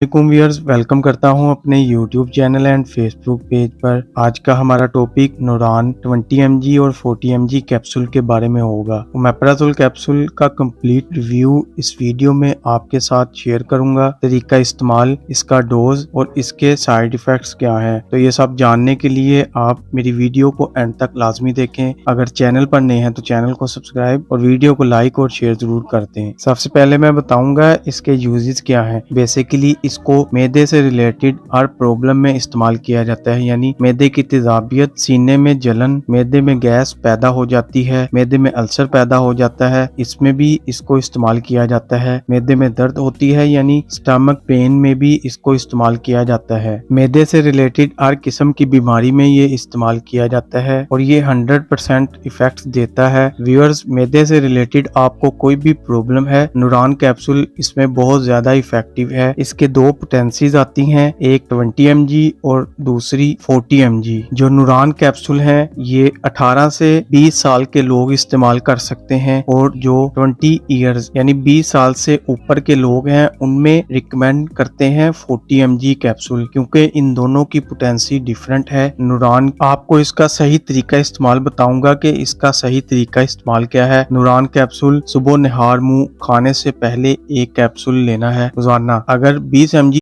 Viewers, welcome करता हूं अपने YouTube channel and Facebook page पर। आज का हमारा टॉपिक नूरान 20 mg और 40 mg कैप्सूल के बारे में होगा। ओमेप्राजोल कैप्सूल का कंप्लीट रिव्यू इस वीडियो में आपके साथ शेयर करूंगा। तरीका इस्तेमाल, इसका डोज और इसके साइड इफेक्ट्स क्या हैं। तो ये सब जानने के लिए आप मेरी वीडियो को एंड तक लाजमी देखें। अगर चैनल पर नए हैं तो चैनल को सब्सक्राइब और वीडियो को लाइक और शेयर जरूर कर दें। सबसे पहले मैं बताऊंगा इसके यूजेस क्या हैं। बेसिकली इसको मैदे से रिलेटेड हर प्रॉब्लम में इस्तेमाल किया जाता है, यानी मैदे की तेजाबियत, सीने में जलन, मैदे में गैस पैदा हो जाती है, मैदे में अल्सर पैदा हो जाता है, इसमें भी इसको इस्तेमाल किया जाता है। मैदे में दर्द होती है यानी स्टमक पेन में भी इसको इस्तेमाल किया जाता है। मैदे से रिलेटेड हर किस्म की बीमारी में ये इस्तेमाल किया जाता है और ये 100% इफेक्ट देता है। व्यूअर्स, मैदे से रिलेटेड आपको कोई भी प्रॉब्लम है, नूरान कैप्सूल इसमें बहुत ज्यादा इफेक्टिव है। इसके दो पोटेंसीज आती हैं, एक 20 mg और दूसरी 40 mg। जो नूरान कैप्सूल है ये 18 से 20 साल के लोग इस्तेमाल कर सकते हैं और जो 20 इयर्स यानी 20 साल से ऊपर के लोग हैं उनमें रिकमेंड करते हैं 40 mg कैप्सूल, क्योंकि इन दोनों की पोटेंसी डिफरेंट है। नूरान, आपको इसका सही तरीका इस्तेमाल बताऊंगा कि इसका सही तरीका इस्तेमाल क्या है। नूरान कैप्सूल सुबह निहार मुंह खाने से पहले एक कैप्सूल लेना है रोजाना। अगर 20 mg